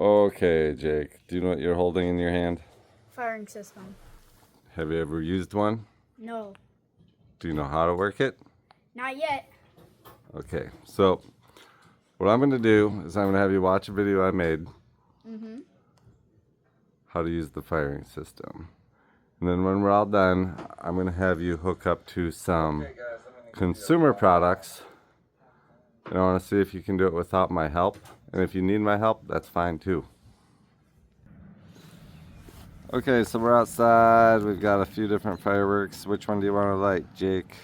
Okay, Jake, do you know what you're holding in your hand? Firing system. Have you ever used one? No. Do you know how to work it? Not yet. Okay, so what I'm going to do is I'm going to have you watch a video I made how to use the firing system. And then when we're all done, I'm going to have you hook up to some consumer products. And I want to see if you can do it without my help. And if you need my help, that's fine too. Okay, so we're outside. We've got a few different fireworks. Which one do you want to light, Jake?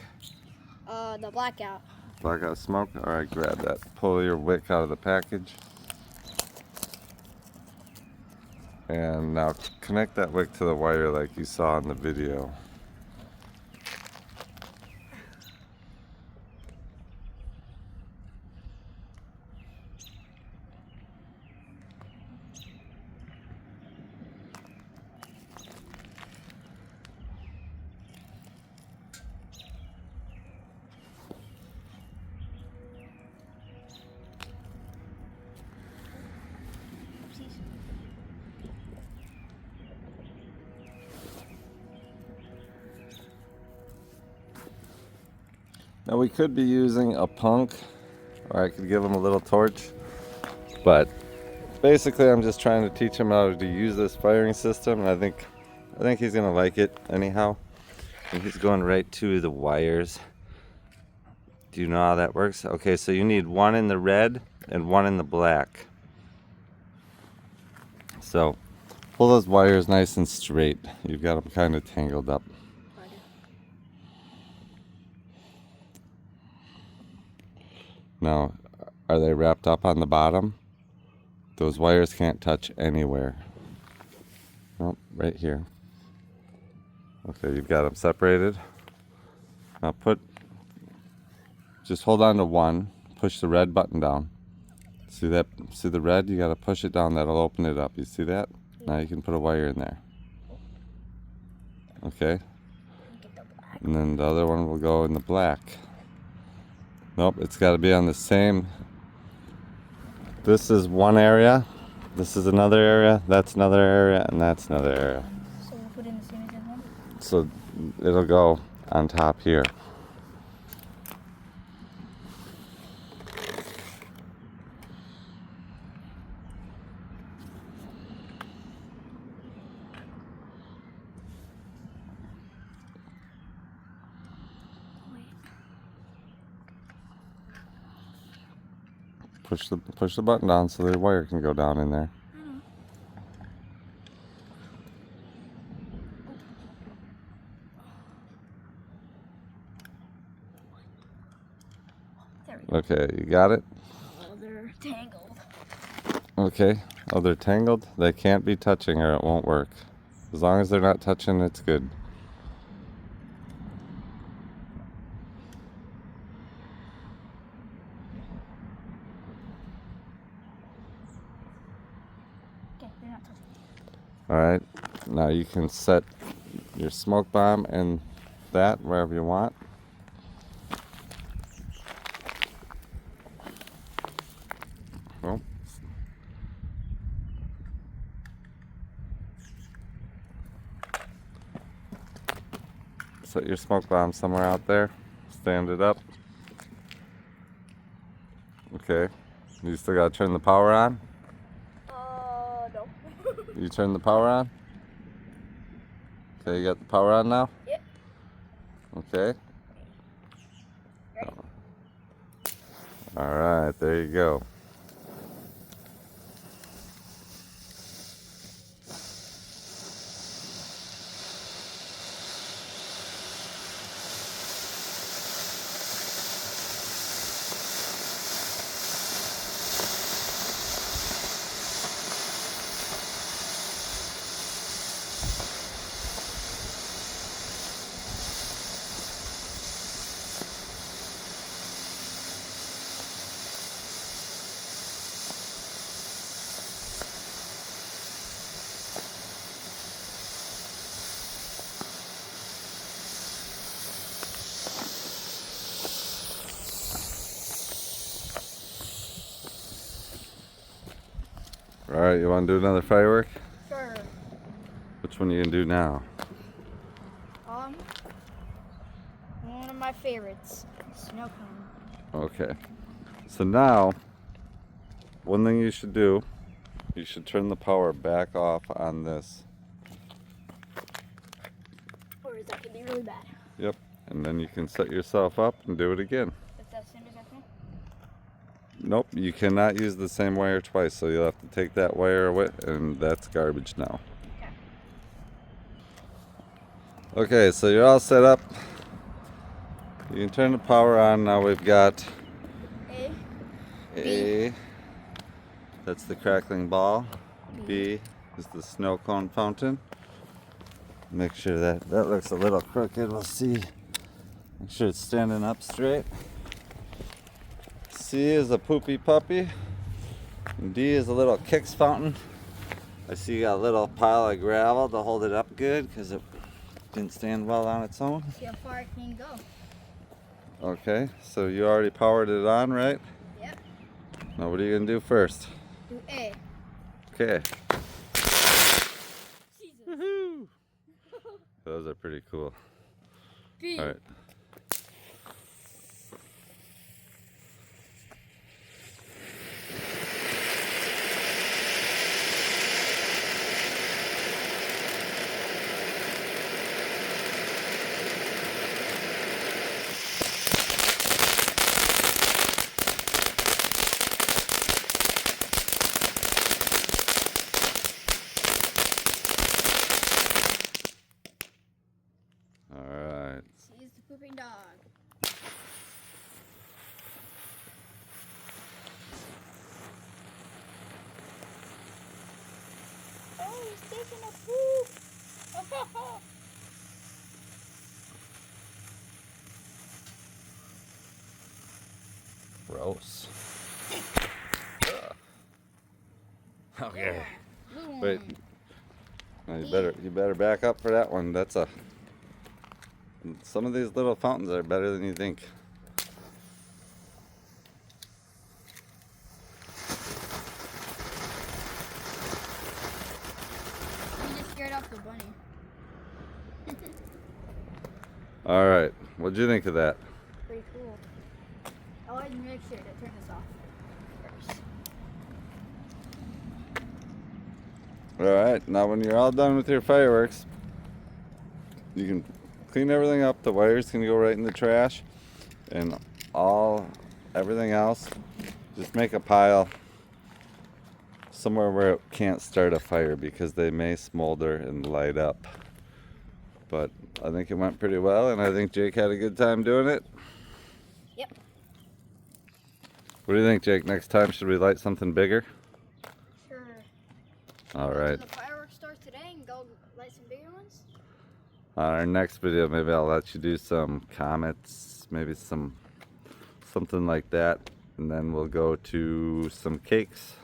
The blackout. Blackout smoke? Alright, grab that. Pull your wick out of the package. And now connect that wick to the wire like you saw in the video. Now we could be using a punk, or I could give him a little torch, but basically I'm just trying to teach him how to use this firing system, and I think he's gonna like it anyhow. And he's going right to the wires. Do you know how that works? Okay, so you need one in the red and one in the black. So pull those wires nice and straight. You've got them kind of tangled up. Now, are they wrapped up on the bottom? Those wires can't touch anywhere. Nope, right here. Okay, you've got them separated. Now just hold on to one, push the red button down. See that? See the red? You gotta push it down, that'll open it up. You see that? Now you can put a wire in there. Okay? And then the other one will go in the black. Nope, it's gotta be on the same. This is one area, this is another area, that's another area, and that's another area. So we'll put in the same as that one? So it'll go on top here. Push the button down so the wire can go down in there. Okay, you got it? Oh, they're tangled. Okay. Oh, they're tangled? They can't be touching or it won't work. As long as they're not touching, it's good. Okay, they're not touching. Alright, now you can set your smoke bomb and that wherever you want. Oh. Set your smoke bomb somewhere out there. Stand it up. Okay. You still gotta turn the power on? No. You turn the power on? Okay, you got the power on now? Yep. Okay. Ready? Alright, there you go. Alright, you want to do another firework? Sure. Which one are you going to do now? One of my favorites, snow cone. Okay. So now, one thing you should do, you should turn the power back off on this. Or is that gonna be really bad? Yep. And then you can set yourself up and do it again. If that's the same as that thing? Nope, you cannot use the same wire twice, so you'll have to take that wire away, and that's garbage now. Okay, so you're all set up. You can turn the power on. Now we've got A. That's the crackling ball. B is the snow cone fountain. Make sure that looks a little crooked. We'll see. Make sure it's standing up straight. C is a poopy puppy. And D is a little kicks fountain. I see you got a little pile of gravel to hold it up good because it didn't stand well on its own. See how far it can go. Okay, so you already powered it on, right? Yep. Now what are you going to do first? Do A. Okay. Jesus. Woohoo! Those are pretty cool. B. All right. She's the pooping dog. Oh, he's taking a poop. Gross. Okay. Blue Wait. one. Now you better back up for that one. That's some of these little fountains are better than you think. You just scared off the bunny. All right. What'd you think of that? Pretty cool. I always make sure to turn this off first. All right. Now when you're all done with your fireworks, you can clean everything up. The wires can go right in the trash, and everything else, just make a pile somewhere where it can't start a fire because they may smolder and light up. But I think it went pretty well, and I think Jake had a good time doing it. Yep. What do you think, Jake? Next time, should we light something bigger? Sure. All right. The fireworks start today and go light some bigger ones? On our next video, maybe I'll let you do some comets, maybe something like that, and then we'll go to some cakes.